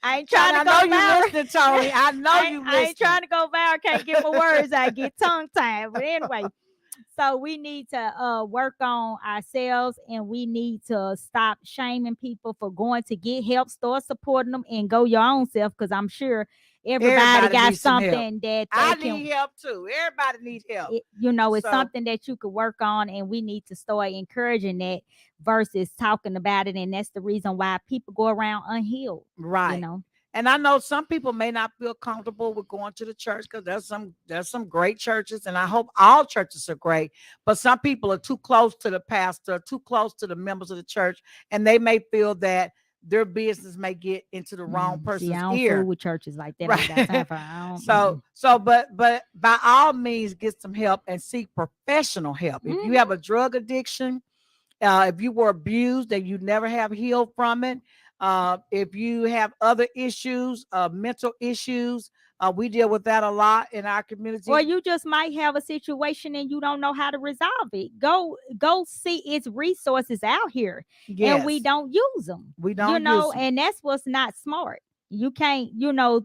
I ain't trying Tony, to I go know you viral. listening, Tony. I know you I ain't listening. trying to go viral. Can't get my words. I get tongue tied. But anyway, so we need to work on ourselves, and we need to stop shaming people for going to get help. Start supporting them and go your own self, because I'm sure everybody Everybody got needs some help. something that I they can need help too. Everybody needs help. it's So something that you could work on, and we need to start encouraging that versus talking about it. And that's the reason why people go around unhealed. right. And I know some people may not feel comfortable with going to the church, because there's some great churches, and I hope all churches are great. But some people are too close to the pastor, too close to the members of the church, and they may feel that their business may get into the wrong See, I person's don't fool ear. with churches like that. I ain't got time Right. for I don't, But by all means, get some help and seek professional help. If you mm-mm. have a drug addiction, if you were abused and you never have healed from it, if you have other issues, mental issues, we deal with that a lot in our Or community. you just might have a situation and you don't know how to resolve it. Go see its resources out here, and we Yes, don't use them. we don't use them. And that's what's not smart. You can't,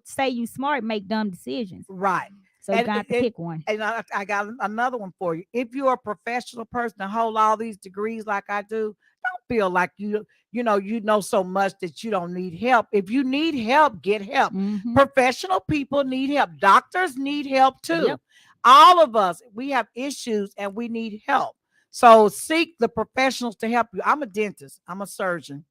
say you smart, make dumb decisions. Right. So you And got to pick one. I got another one for you. If you're a professional person and hold all these degrees like I do, don't feel like you know so much that you don't need help. If you need help, get help. Mm-hmm. Professional people need help. Doctors need help too. Yep. All of us, we have issues and we need help. So seek the professionals to help you. I'm a dentist. I'm a surgeon.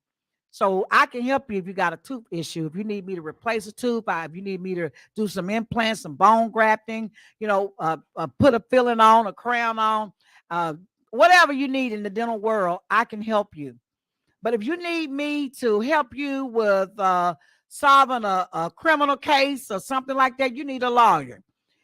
So I can help you if you got a tooth issue. If you need me to replace a tooth, if you need me to do some implants, some bone grafting, put a filling on, a crown on, uh, whatever you need in the dental world, I can help you. But if you need me to help you with solving a criminal case or something like that, you need a lawyer.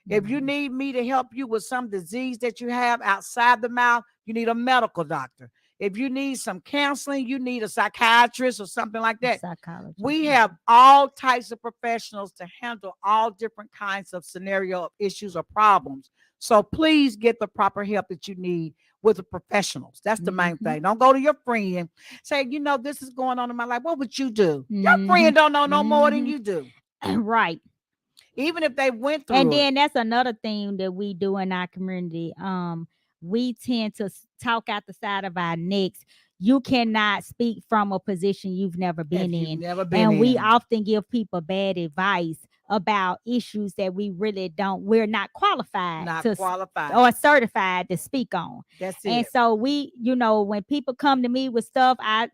If you Mm-hmm. need me to help you with some disease that you have outside the mouth, you need a medical doctor. If you need some counseling, you need a psychiatrist or something like that. Psychologist. We have all types of professionals to handle all different kinds of scenario issues or problems. So please get the proper help that you need with the professionals. That's the main Mm-hmm. thing. Don't go to your friend, say, this is going on in my life. What would you do? Your Mm-hmm. friend don't know no more than Mm-hmm. you do, Right. even if they went And through it. then that's another thing that we do in our community. we tend to talk out the side of our necks. You cannot speak from a position you've never If been you've in. never been And we in, often give people bad advice about issues that we're not qualified not to qualified. or certified to speak on. That's And it. so when people come to me with stuff, I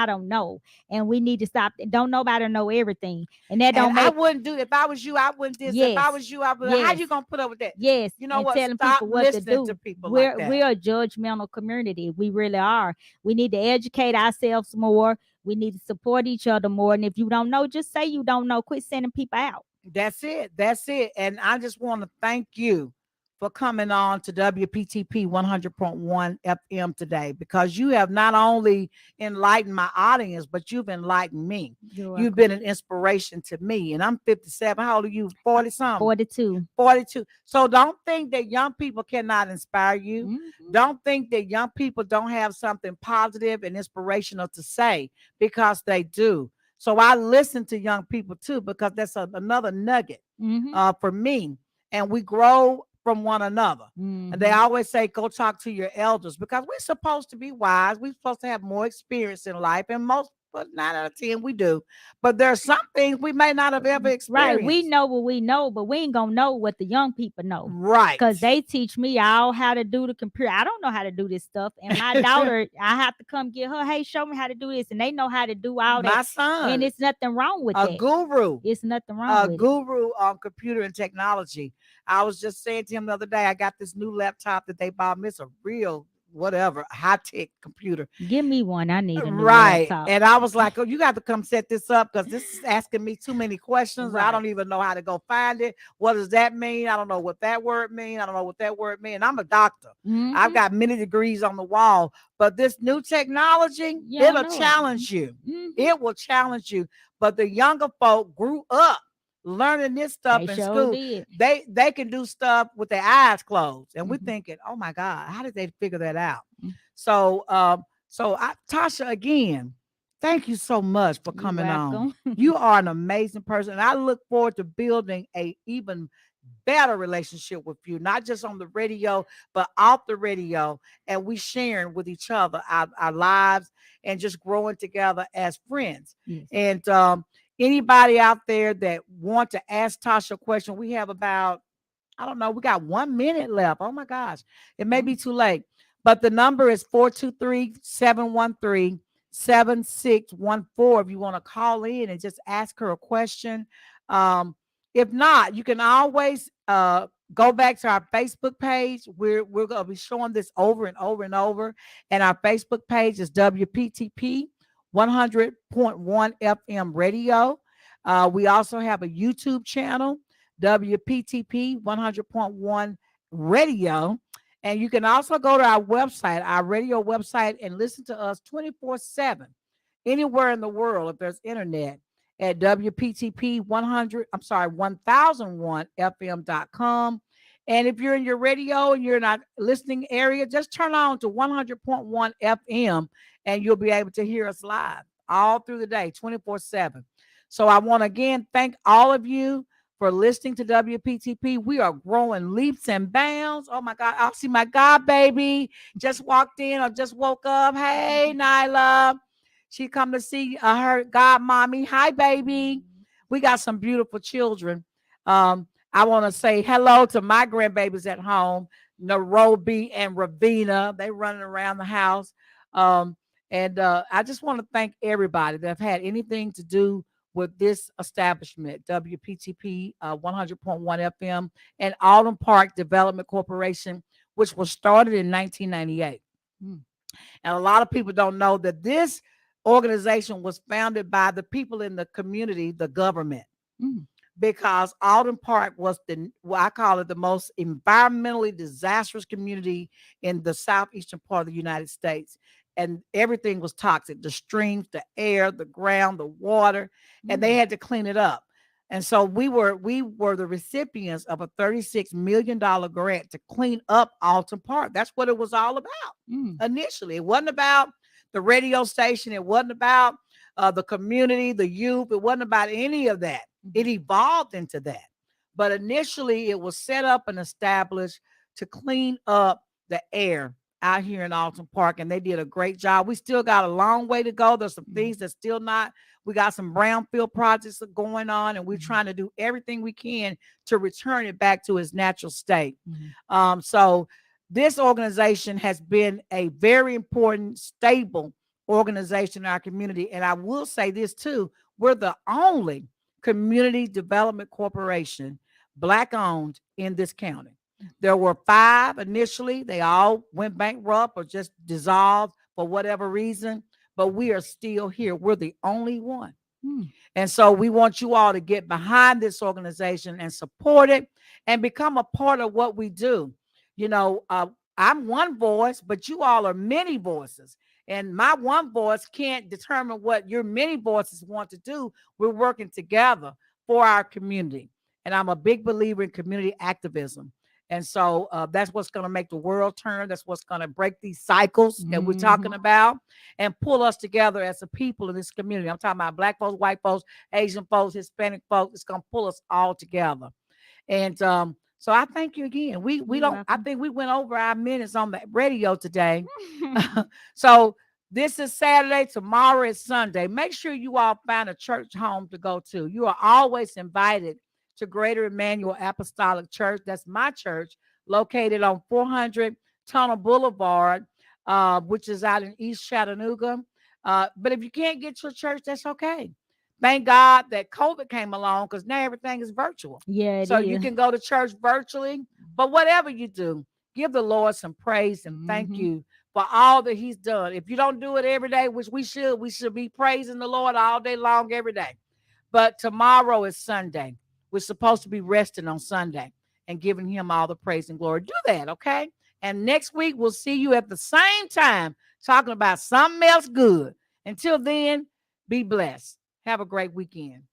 don't know. And we need to stop. Don't nobody know everything. And that And don't I make wouldn't do, if I was you, I wouldn't this. If I yes, was you, I would. How yes, you gonna put up with that? yes, You know and what? telling Stop people what to listening to do. people like that. We're a judgmental community. We really are. We need to educate ourselves more. We need to support each other more. And if you don't know, just say you don't know. Quit sending people out. That's it. That's it. And I just want to thank you for coming on to WPTP 100.1 FM today, because you have not only enlightened my audience, but you've enlightened me. You're You've welcome. been an inspiration to me. And I'm 57. How old are you? 40 something? 42. 42. So don't think that young people cannot inspire you. Mhm. Don't think that young people don't have something positive and inspirational to say, because they do. So I listen to young people too, because that's another nugget Mhm. for me. And we grow from one another. And they Mhm. always say, go talk to your elders, because we're supposed to be wise. We're supposed to have more experience in life. And most, but 9 out of 10, we do. But there are some things we may not have ever Right. We experienced. know what we know, but we ain't gonna know what the young people know. Right. Cause they teach me all how to do the computer. I don't know how to do this stuff. And my daughter, I have to come get her, hey, show me how to do this. And they know how to do all that. My And son, it's nothing wrong with a that. guru, It's nothing wrong a with it. guru on computer and technology. I was just saying to him the other day, I got this new laptop that they bought me. It's a real, whatever, high tech computer. Give me one. I need a new Right. laptop. And I was like, oh, you got to come set this up, because this is asking me too many questions. I Right. don't even know how to go find it. What does that mean? I don't know what that word means. I don't know what that word means. I'm a doctor. I've Mm-hmm. got many degrees on the wall, but this new technology, You don't it'll know it. challenge you. Mm-hmm. It will challenge you. But the younger folk grew up learning this stuff They in sure school. did. They can do stuff with their eyes closed. And we're Mm-hmm. thinking, oh my God, how did they figure that out? Mm. So Tasha, again, thank you so much for You're coming on. welcome. You are an amazing person. And I look forward to building a even better relationship with you, not just on the radio, but off the radio. And we sharing with each other our lives and just growing together as friends. Yes. And anybody out there that want to ask Tasha a question, we have about, I don't know, we got 1 minute left. Oh my gosh. It may be too late. But the number is 423-713-7614 if you want to call in and just ask her a question. Um, if not, you can always go back to our Facebook page. We're gonna be showing this over and over and over. And our Facebook page is WPTP 100.1 FM radio. We also have a YouTube channel, WPTP 100.1 radio. And you can also go to our radio website, and listen to us 24/7 anywhere in the world if there's internet at WPTP 100, I'm sorry, 1001fm.com. And if you're in your radio and you're not listening area, just turn on to 100.1 FM and you'll be able to hear us live all through the day, 24/7. So I want to again thank all of you for listening to WPTP. We are growing leaps and bounds. Oh my God. I see my God baby just walked in or just woke up. Hey, Nyla. She come to see her God mommy. Hi, baby. We got some beautiful children. I want to say hello to my grandbabies at home, Nairobi and Ravina. They running around the house. And I just want to thank everybody that have had anything to do with this establishment, WPTP 100.1 FM and Alden Park Development Corporation, which was started in 1998. Mm. And a lot of people don't know that this organization was founded by the people in the community, the government, Mm. because Alden Park was I call it the most environmentally disastrous community in the southeastern part of the United States. And everything was toxic, the streams, the air, the ground, the water, and they had to clean it up. And so we were the recipients of a $36 million grant to clean up Alton Park. That's what it was all about. Initially. It wasn't about the radio station. It wasn't about the community, the youth. It wasn't about any of that. It evolved into that. But initially, it was set up and established to clean up the air out here in Alton Park, and they did a great job. We still got a long way to go. There's some things that's still not. We got some brownfield projects going on, and we're trying to do everything we can to return it back to its natural state. So this organization has been a very important, stable organization in our community. And I will say this too, we're the only community development corporation, Black owned, in this county. There were 5 initially. They all went bankrupt or just dissolved for whatever reason, but we are still here. We're the only one. And so we want you all to get behind this organization and support it and become a part of what we do. You know, I'm one voice, but you all are many voices. And my one voice can't determine what your many voices want to do. We're working together for our community. And I'm a big believer in community activism. And so that's what's going to make the world turn. That's what's going to break these cycles that we're talking about and pull us together as a people in this community. I'm talking about Black folks, white folks, Asian folks, Hispanic folks. It's going to pull us all together. And so I thank you again. We don't. Welcome. I think we went over our minutes on the radio today. So this is Saturday. Tomorrow is Sunday. Make sure you all find a church home to go to. You are always invited to Greater Emmanuel Apostolic Church. That's my church, located on 400 Tunnel Boulevard, which is out in East Chattanooga. But if you can't get to a church, that's okay. Thank God that COVID came along, because now everything is virtual. Yeah, so you can go to church virtually. But whatever you do, give the Lord some praise and thank you for all that he's done. If you don't do it every day, which we should be praising the Lord all day long, every day. But tomorrow is Sunday. We're supposed to be resting on Sunday and giving him all the praise and glory. Do that, okay? And next week, we'll see you at the same time talking about something else good. Until then, be blessed. Have a great weekend.